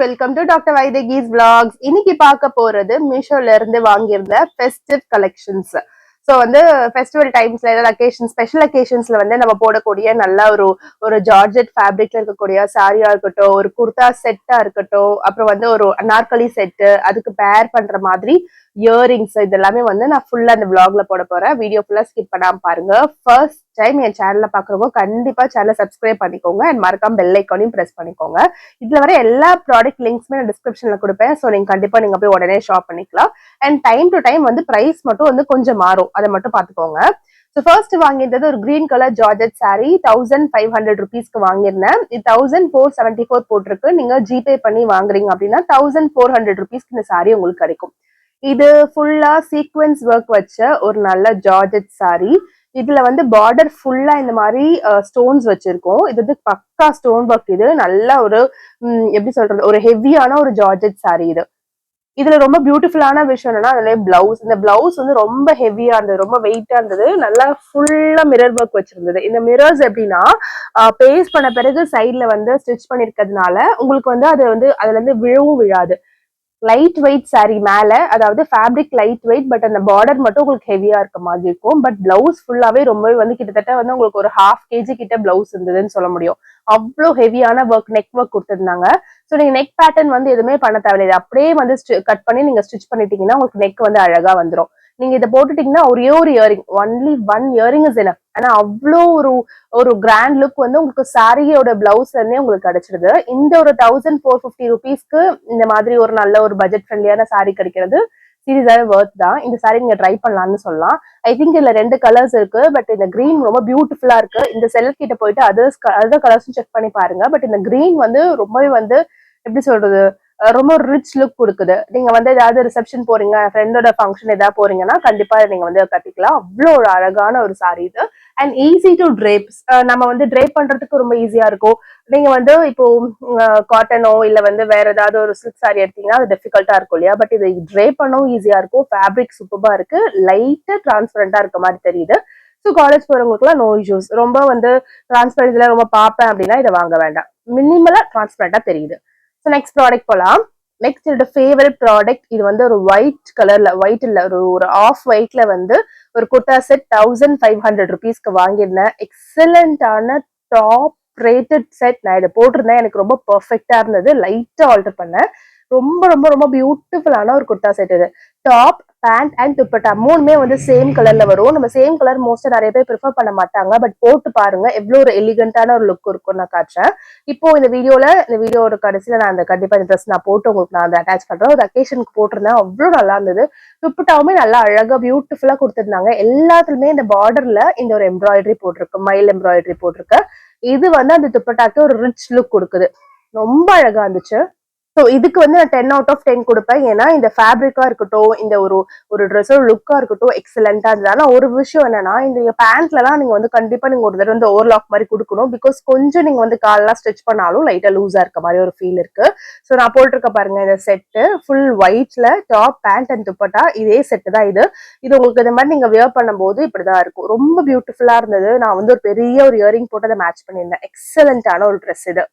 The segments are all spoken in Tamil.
Welcome to doctor Vaidehi's vlogs. இன்னைக்கு பார்க்க போறது மீஷோல இருந்து வாங்கியிருந்த ஃபெஸ்டிவ் கலெக்ஷன்ஸ். ஸோ வந்து ஃபெஸ்டிவல் டைம்ஸ்ல ஏதாவது அக்கேஷன் ஸ்பெஷல் அக்கேஷன்ஸ்ல வந்து நம்ம போடக்கூடிய நல்ல ஒரு ஜார்ஜெட் ஃபேப்ரிக்ல இருக்கக்கூடிய சாரியா இருக்கட்டும், ஒரு குர்தா செட்டா இருக்கட்டும், அப்புறம் வந்து ஒரு அனார்கலி செட்டு, அதுக்கு பேர் பண்ற மாதிரி இயரிங்ஸ், இது எல்லாமே வந்து நான் ஃபுல்லா அந்த vlogல போட போறேன். வீடியோ ஃபுல்லா ஸ்கிப் பண்ணாம பாருங்க. ஃபர்ஸ்ட் டைம் என் சேனல்ல பாக்குறவங்க கண்டிப்பா சேனலை சப்ஸ்கிரைப் பண்ணிக்கோங்க அண்ட் மறக்காம பெல் ஐக்கானையும் பிரஸ் பண்ணிக்கோங்க. இதுல வர எல்லா ப்ராடக்ட் லிங்க்ஸ்மே நான் டிஸ்கிரிப்ஷன்ல கொடுப்பேன். ஸோ நீங்க கண்டிப்பா நீங்க போய் உடனே ஷாப் பண்ணிக்கலாம். அண்ட் டைம் டு டைம் வந்து பிரைஸ் மட்டும் வந்து கொஞ்சம் மாறும், அதை மட்டும் பாத்துக்கோங்க. ஸோ ஃபர்ஸ்ட் வாங்கியிருந்தது ஒரு கிரீன் கலர் ஜார்ஜெட் சாரி 1500 ருபீஸ்க்கு வாங்கியிருந்தேன். இது 1474 போட்டிருக்கு. நீங்க ஜிபே பண்ணி வாங்குறீங்க அப்படின்னா 1400 ருபீஸ்க்கு இந்த சாரி உங்களுக்கு கிடைக்கும். இது ஃபுல்லா சீக்வென்ஸ் ஒர்க் வச்ச ஒரு நல்ல ஜார்ஜெட் சாரி. இதுல வந்து பார்டர் ஃபுல்லா இந்த மாதிரி ஸ்டோன்ஸ் வச்சிருக்கோம். இது வந்து பக்கா ஸ்டோன் ஒர்க். இது நல்ல ஒரு எப்படி சொல்றது, ஒரு ஹெவியான ஒரு ஜார்ஜெட் சாரி. இதுல ரொம்ப பியூட்டிஃபுல்லான விஷயம் என்னன்னா, அதுல பிளவுஸ். இந்த பிளவுஸ் வந்து ரொம்ப ஹெவியா இருந்தது, ரொம்ப வெயிட்டா இருந்தது. நல்லா ஃபுல்லா மிரர் ஒர்க் வச்சிருந்தது. இந்த மிரர்ஸ் எப்படின்னா பேஸ்ட் பண்ண பிறகு சைட்ல வந்து ஸ்டிச் பண்ணிருக்கிறதுனால உங்களுக்கு வந்து அது வந்து அதுல இருந்து விழவும் விழாது. லைட் வெயிட் சாரி மேல, அதாவது ஃபேப்ரிக் லைட் வெயிட், பட் அந்த பார்டர் மட்டும் உங்களுக்கு ஹெவியா இருக்க மாதிரி இருக்கும். பட் பிளவுஸ் ஃபுல்லாவே ரொம்பவே வந்து கிட்டத்தட்ட வந்து உங்களுக்கு ஒரு 1/2 kg கிட்ட பிளவுஸ் இருந்ததுன்னு சொல்ல முடியும். அவ்வளோ ஹெவியான ஒர்க், நெக் ஒர்க் கொடுத்துருந்தாங்க. ஸோ நீங்க நெக் பேட்டர்ன் வந்து எதுவுமே பண்ண தேவையில்லை. அப்படியே வந்து கட் பண்ணி நீங்க ஸ்டிச் பண்ணிட்டீங்கன்னா உங்களுக்கு நெக் வந்து அழகா வந்துடும். நீங்க இதை போட்டுட்டீங்கன்னா ஒரே ஒரு earring, only one earring is enough. ஆனா அவ்வளோ ஒரு ஒரு கிராண்ட் லுக் வந்து உங்களுக்கு சாரியோட பிளவுஸ்ல இருந்தே உங்களுக்கு கிடைச்சிருது. இந்த ஒரு 1450 ருபீஸ்க்கு இந்த மாதிரி ஒரு நல்ல ஒரு பட்ஜெட் ஃப்ரெண்ட்லியான சாரி கிடைக்கிறது சீரியஸாவே வர்த் தான். இந்த சாரி நீங்க ட்ரை பண்ணலாம்னு சொல்லலாம். ஐ திங்க் இதுல 2 கலர்ஸ் இருக்கு. பட் இந்த கிரீன் ரொம்ப பியூட்டிஃபுல்லா இருக்கு. இந்த செல் கிட்ட போயிட்டு அதர் கலர்ஸும் செக் பண்ணி பாருங்க. பட் இந்த கிரீன் வந்து ரொம்பவே வந்து எப்படி சொல்றது, ரொம்ப ரிச் லுக் கொடுக்குது. நீங்க வந்து ஏதாவது ரிசப்ஷன் போறீங்க, ஃப்ரெண்டோட ஃபங்க்ஷன் ஏதாவது போறீங்கன்னா கண்டிப்பா நீங்க வந்து கட்டிக்கலாம். அவ்வளோ ஒரு அழகான ஒரு சாரி இது. And easy to drapes. நம்ம வந்து ட்ரேப் பண்றதுக்கு ரொம்ப ஈஸியா இருக்கும். நீங்க வந்து இப்போ காட்டனோ இல்ல வந்து வேற ஏதாவது ஒரு சில்க் சாரி எடுத்தீங்கன்னா அது டிஃபிகல்ட்டா இருக்கும் இல்லையா? பட் இது ட்ரேப் பண்ணவும் ஈஸியா இருக்கும். ஃபேப்ரிக் சூப்பரா இருக்கு. லைட்டா டிரான்ஸ்பரண்டா இருக்க மாதிரி தெரியுது. ஸோ காலேஜ் போறவங்களுக்குலாம் நோ இஷ்யூஸ். ரொம்ப வந்து டிரான்ஸ்பரன்ஸ்ல ரொம்ப பார்ப்பேன் அப்படின்னா இதை வாங்க வேண்டாம். மினிமலா டிரான்ஸ்பரண்டா தெரியுது. ஸோ நெக்ஸ்ட் ப்ராடக்ட் போலாம். நெக்ஸ்ட் என்னோட ஃபேவரட் ப்ராடக்ட். இது வந்து ஒரு ஒயிட் கலர்ல, ஒயிட் இல்ல ஒரு ஆஃப் ஒயிட்ல வந்து ஒரு குர்தா செட் 1500 ருபீஸ்க்கு வாங்கியிருந்தேன். எக்ஸலண்டான டாப் ரேட்டட் செட். நான் இதை போட்டிருந்தேன், எனக்கு ரொம்ப பெர்ஃபெக்டா இருந்தது. லைட்டா ஆல்டர் பண்ணேன். ரொம்ப ரொம்ப ரொம்ப பியூட்டிஃபுல்லான ஒரு குர்தா செட் இது. டாப், பேண்ட் அண்ட் துப்பட்டா மூணுமே வந்து சேம் கலர்ல வரும். நம்ம சேம் கலர் மோஸ்டா நிறைய பேர் ப்ரிஃபர் பண்ண மாட்டாங்க. பட் போட்டு பாருங்க எவ்வளவு ஒரு எலிகண்டான ஒரு லுக் இருக்கும். நான் காட்டுறேன். இப்போ இந்த வீடியோட கடைசியில நான் அந்த கண்டிப்பா இந்த ட்ரெஸ் நான் போட்டு உங்களுக்கு நான் அதை அட்டாச் பண்றேன். ஒரு அக்கேஷனுக்கு போட்டிருந்தேன், அவ்வளவு நல்லா இருந்தது. துப்பட்டாவுமே நல்லா அழகா பியூட்டிஃபுல்லா கொடுத்திருந்தாங்க. எல்லாத்துலயுமே இந்த பார்டர்ல இந்த ஒரு எம்ப்ராய்டரி போட்டிருக்கு, மயில் எம்ப்ராய்டரி போட்டிருக்கு. இது வந்து அந்த துப்பட்டாக்கு ஒரு ரிச் லுக் கொடுக்குது. ரொம்ப அழகா இருந்துச்சு. ஸோ இதுக்கு வந்து நான் 10 அவுட் ஆஃப் 10 கொடுப்பேன். ஏன்னா இந்த ஃபேப்ரிக்கா இருக்கட்டும், இந்த ஒரு ட்ரெஸ்ஸோட லுக்கா இருக்கட்டும் எக்ஸலண்டா இருந்தது. ஆனா ஒரு விஷயம் என்னன்னா, இந்த பேண்ட்லலாம் நீங்க வந்து கண்டிப்பா நீங்க ஒரு தடவை வந்து ஓவர்லாக் மாதிரி கொடுக்கணும். பிகாஸ் கொஞ்சம் நீங்க வந்து காலெல்லாம் ஸ்டிச் பண்ணாலும் லைட்டா லூஸா இருக்க மாதிரி ஒரு ஃபீல் இருக்கு. ஸோ நான் போட்டிருக்க பாருங்க இந்த செட்டு ஃபுல் ஒயிட்ல டாப், பேண்ட் அண்ட் துப்பட்டா இதே செட்டு தான் இது. இது உங்களுக்கு இந்த மாதிரி நீங்க வியர் பண்ணும்போது இப்படிதான் இருக்கும். ரொம்ப பியூட்டிஃபுல்லா இருந்தது. நான் வந்து ஒரு பெரிய ஒரு இயரிங் போட்டு அதை மேட்ச் பண்ணியிருந்தேன். எக்ஸலண்டான ஒரு ட்ரெஸ் இது.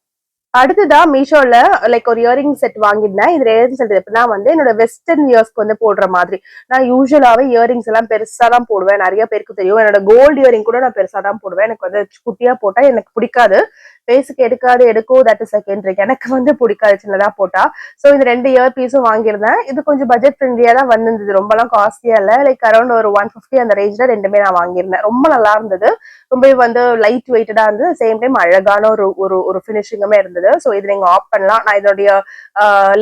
அடுத்ததான் மீஷோல லைக் ஒரு இயரிங் செட் வாங்கியிருந்தேன். இது இயரிங் செட் எப்படின்னா வந்து என்னோட வெஸ்டர்ன் இயர்ஸ்க்கு வந்து போடுற மாதிரி. நான் யூஸ்வலாவே இயரிங்ஸ் எல்லாம் பெருசா தான் போடுவேன். நிறைய பேருக்கு தெரியும். என்னோட கோல்டு இயரிங் கூட நான் பெருசா தான் போடுவேன். எனக்கு வந்து குட்டியா போட்டா எனக்கு பிடிக்காது. பேஸுக்கு எடுக்கும், தட் இஸ் செகண்டரி. எனக்கு வந்து பிடிக்காது சின்னதா போட்டா. ஸோ இந்த 2 இயர் பீஸும் வாங்கியிருந்தேன். இது கொஞ்சம் பட்ஜெட் ஃப்ரெண்ட்லியா தான் வந்திருந்தது. ரொம்பலாம் காஸ்ட்லியா இல்ல. லைக் அரௌண்ட் ஒரு 150 அந்த ரேஞ்ச்ல ரெண்டுமே நான் வாங்கியிருந்தேன். ரொம்ப நல்லா இருந்தது. ரொம்பவே வந்து லைட் வெயிட்டடா இருந்தது. சேம் டைம் அழகான ஒரு ஃபினிஷிங்குமே இருந்தது. ஸோ இது நீங்க ஆப் பண்ணலாம். நான் இதோடைய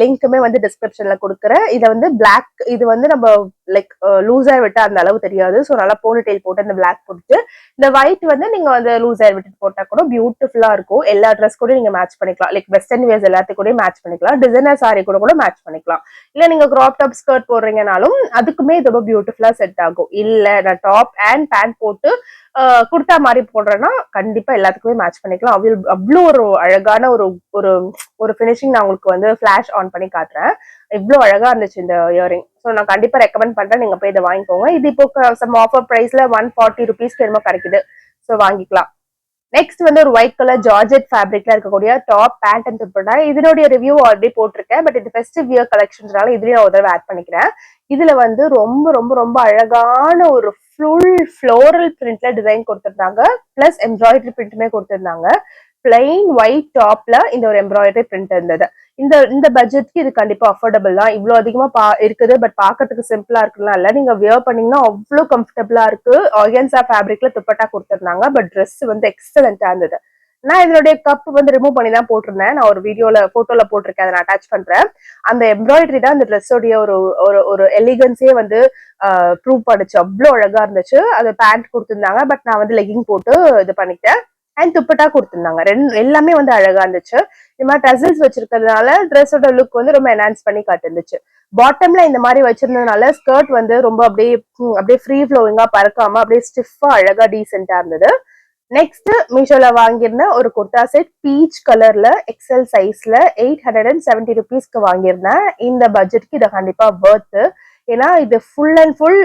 லிங்க்குமே வந்து டிஸ்கிரிப்ஷன்ல கொடுக்குறேன். இதை வந்து பிளாக், இது வந்து நம்ம லைக் லூஸா விட்டா அந்த அளவு தெரியாது. ஸோ நல்லா போனி டெயில் போட்டு இந்த பிளாக் போட்டு இந்த ஒயிட் வந்து நீங்க வந்து லூஸா விட்டு போட்டா கூட பியூட்டிஃபுல்லா இருக்கும். எல்லா ட்ரெஸ் கூட நீங்க மேட்ச் பண்ணிக்கலாம். லைக் வெஸ்டர்ன் வேர்ஸ் எல்லாத்துக்கும் கூட மேட்ச் பண்ணிக்கலாம். டிசைனர் சாரி கூட மேட்ச் பண்ணிக்கலாம். இல்ல நீங்க கிராப் டாப் ஸ்கர்ட் போடுறீங்கனாலும் அதுக்குமே இது ரொம்ப பியூட்டிஃபுல்லா செட் ஆகும். இல்ல நான் டாப் அண்ட் பேண்ட் போட்டு குர்தா மாதிரி போடுறேன்னா கண்டிப்பா எல்லாத்துக்குமே மேட்ச் பண்ணிக்கலாம். அவ்வளோ ஒரு அழகான ஒரு ஒரு ஒரு ஃபினிஷிங் நான் உங்களுக்கு வந்து ஃபிளாஷ் ஆன் பண்ணி காட்டுறேன். இவ்வளோ அழகா இருந்துச்சு இந்த இயரிங். ஸோ நான் கண்டிப்பா ரெக்கமெண்ட் பண்றேன். நீங்க போய் இதை வாங்கிக்கோங்க. இது இப்போ சம் ஆஃபர் பிரைஸ்ல 140 ருபீஸ்க்கு என்னமோ கிடைக்குது. ஸோ வாங்கிக்கலாம். நெக்ஸ்ட் வந்து ஒரு ஒயிட் கலர் ஜார்ஜெட் ஃபேப்ரிக்ல இருக்கக்கூடிய டாப் பேண்ட் அண்ட் துப்பட்டா. இதனுடைய ரிவ்யூ ஆல்ரெடி போட்டிருக்கேன், பட் இது ஃபெஸ்டிவ் வியர் கலெக்ஷன்ஸ்னால இதுலயும் நான் ஒரு தடவை ஆட் பண்ணிக்கிறேன். இதுல வந்து ரொம்ப ரொம்ப ரொம்ப அழகான ஒரு ஃபுல் ஃப்ளோரல் பிரிண்ட்ல டிசைன் கொடுத்திருந்தாங்க, பிளஸ் எம்ப்ராய்டரி பிரிண்ட்டுமே கொடுத்திருந்தாங்க. பிளைன் ஒயிட் டாப்ல இந்த ஒரு எம்ப்ராய்டரி பிரிண்ட் இருந்தது. இந்த இந்த பட்ஜெட்க்கு இது கண்டிப்பா அஃபோர்டபுள் தான். இவ்வளவு அதிகமா இருக்குது, பட் பாக்கிறதுக்கு சிம்பிளா இருக்குலாம் இல்ல, நீங்க வியர் பண்ணீங்கன்னா அவ்வளவு கம்ஃபர்டபுளா இருக்கு. ஆர்கன்சா ஃபேப்ரிக்ல துப்பட்டா கொடுத்திருந்தாங்க, பட் ட்ரெஸ் வந்து எக்ஸலண்டா இருந்தது. நான் இதனுடைய கப் வந்து ரிமூவ் பண்ணி தான் போட்டிருந்தேன். நான் ஒரு போட்டோல போட்டிருக்கேன், அதை நான் அட்டாச் பண்றேன். அந்த எம்ப்ராய்டரி தான் அந்த ட்ரெஸ்ஸோடைய ஒரு ஒரு எலிகன்ஸே வந்து ப்ரூவ் பண்ணுச்சு. அவ்வளவு அழகா இருந்துச்சு. அது பேண்ட் கொடுத்திருந்தாங்க, பட் நான் வந்து லெகிங் போட்டு இது பண்ணிட்டேன். அண்ட் துப்பட்டா கொடுத்திருந்தாங்க. எல்லாமே வந்து அழகா இருந்துச்சு. இந்த மாதிரி டசல்ஸ் வச்சிருக்கிறதுனால ட்ரெஸ்ஸோட லுக் வந்து ரொம்ப என்ஹான்ஸ் பண்ணி காட்டுந்துச்சு. பாட்டம்ல இந்த மாதிரி வச்சிருந்ததுனால ஸ்கர்ட் வந்து ரொம்ப அப்படியே ஃப்ரீ ஃப்ளோவிங்கா பறக்காம அப்படியே ஸ்டிஃபா அழகா டீசென்டா இருந்தது. நெக்ஸ்ட் மீஷோல வாங்கியிருந்த ஒரு குர்தா செட் பீச் கலர்ல எக்ஸல் சைஸ்ல 870 ருபீஸ்க்கு வாங்கியிருந்தேன். இந்த பட்ஜெட்க்கு இதை கண்டிப்பா வர்த். ஏன்னா இது ஃபுல் அண்ட் ஃபுல்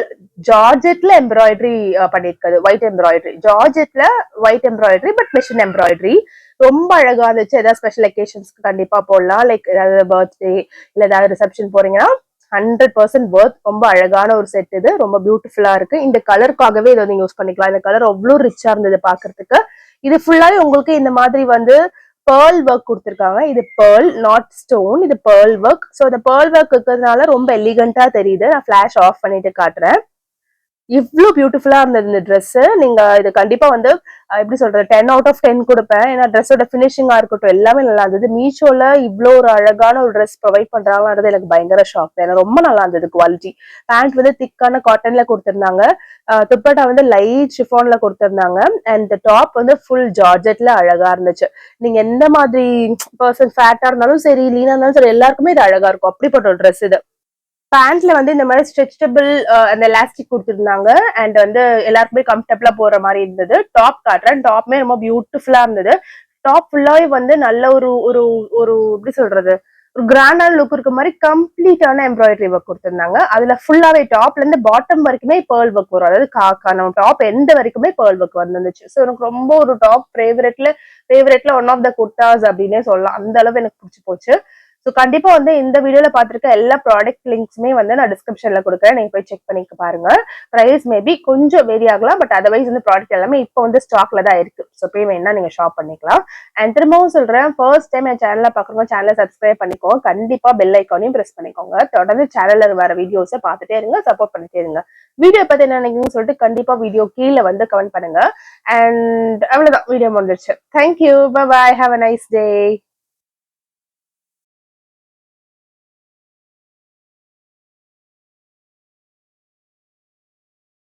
ஜார்ஜெட்ல எம்ப்ராய்டரி பண்ணிருக்காது. ஒயிட் எம்ப்ராய்டரி, ஜார்ஜெட்ல white embroidery, but machine embroidery. ரொம்ப அழகா இருந்துச்சு. ஏதாவது ஸ்பெஷல் அக்கேஷன்ஸ்க்கு கண்டிப்பா போடலாம். லைக் ஏதாவது பர்த்டே இல்ல ஏதாவது ரிசப்ஷன் போறீங்கன்னா 100% வர்த். ரொம்ப அழகான ஒரு செட். இது ரொம்ப பியூட்டிஃபுல்லா இருக்கு. இந்த கலருக்காகவே இதை வந்து யூஸ் பண்ணிக்கலாம். இந்த கலர் அவ்வளவு ரிச்சா இருந்தது பாக்குறதுக்கு. இது ஃபுல்லாவே உங்களுக்கு இந்த மாதிரி வந்து பேர்ல் ஒர்க் கொடுத்திருக்காங்க. இது பேர்ல் நாட் ஸ்டோன், இது பேர்ல் ஒர்க். ஸோ இந்த பேர்ல் ஒர்க் இருக்கிறதுனால ரொம்ப எலிகண்டா தெரியுது. நான் ஃபிளாஷ் ஆஃப் பண்ணிட்டு காட்டுறேன். இவ்வளவு பியூட்டிஃபுல்லா இருந்தது இந்த ட்ரெஸ். நீங்க இது கண்டிப்பா வந்து எப்படி சொல்றது 10 அவுட் ஆஃப் 10 கொடுப்பேன். ஏன்னா ட்ரெஸ்ஸோட பினிஷிங்கா இருக்கட்டும் எல்லாமே நல்லா இருந்தது. மீஷோல இவ்வளவு ஒரு அழகான ஒரு ட்ரெஸ் ப்ரொவைட் பண்றாங்கன்றது எனக்கு பயங்கர ஷாக். ஏன்னா ரொம்ப நல்லா இருந்தது குவாலிட்டி. பேண்ட் வந்து திக்கான காட்டன்ல கொடுத்திருந்தாங்க. துப்பட்டா வந்து லைட் ஷிஃபான்ல கொடுத்திருந்தாங்க. அண்ட் டாப் வந்து ஃபுல் ஜார்ஜெட்ல அழகா இருந்துச்சு. நீங்க எந்த மாதிரி பர்சன் ஃபேட்டா இருந்தாலும் சரி, லீனா இருந்தாலும் சரி, எல்லாருக்குமே இது அழகா இருக்கும். அப்படிப்பட்ட ஒரு ட்ரெஸ் இது. பேண்ட்ல வந்து இந்த மாதிரி ஸ்ட்ரெச்சபிள் அந்த எலாஸ்டிக் கொடுத்துருந்தாங்க. அண்ட் வந்து எல்லாருக்குமே கம்ஃபர்டபுளா போற மாதிரி இருந்தது. டாப் காட்டுறேன். டாப்மே ரொம்ப பியூட்டிஃபுல்லா இருந்தது. டாப் ஃபுல்லாவே வந்து நல்ல ஒரு ஒரு ஒரு எப்படி சொல்றது ஒரு கிராண்டான லுக் இருக்க மாதிரி கம்ப்ளீட்டான எம்ப்ராய்டரி ஒர்க் கொடுத்திருந்தாங்க. அதுல ஃபுல்லாவே டாப்ல இருந்து பாட்டம் வரைக்குமே பேர்ல் ஒர்க் வரும். அதாவது நம்ம டாப் எந்த வரைக்குமே பேர்ல் ஒர்க் வந்துருந்துச்சு. ஸோ எனக்கு ரொம்ப ஒரு டாப் ஃபேவரேட்ல ஒன் ஆஃப் த குர்தாஸ் அப்படின்னே சொல்லலாம். அந்த அளவு எனக்கு பிடிச்சி போச்சு. ஸோ கண்டிப்பா வந்து இந்த வீடியோல பார்த்திருக்க எல்லா ப்ராடக்ட் லிங்க்ஸுமே வந்து நான் டிஸ்கிரிப்ஷன்ல கொடுக்குறேன். நீங்க போய் செக் பண்ணி பாருங்க. பிரைஸ் மேபி கொஞ்சம் வேரி ஆகலாம், பட் அதர்வைஸ் வந்து ப்ராடக்ட் எல்லாமே இப்போ வந்து ஸ்டாக்ல தான் இருக்கு. ஸோ போய் வேணா நீங்க ஷாப் பண்ணிக்கலாம். அண்ட் திரும்பவும் சொல்றேன், ஃபர்ஸ்ட் டைம் என் சேனலை பாக்குறவங்க சேனலை சப்ஸ்கிரைப் பண்ணிக்கோங்க. கண்டிப்பா பெல் ஐக்கானையும் பிரஸ் பண்ணிக்கோங்க. தொடர்ந்து சேனல்ல வர வீடியோஸை பார்த்துட்டே இருங்க, சப்போர்ட் பண்ணிட்டே இருங்க. வீடியோ பத்தி என்ன நினைக்கிறீங்கன்னு சொல்லிட்டு கண்டிப்பா வீடியோ கீழே வந்து கமெண்ட் பண்ணுங்க. அண்ட் அவ்வளவுதான், வீடியோ முடிஞ்சிருச்சு. Thank you, bye bye, have a nice day.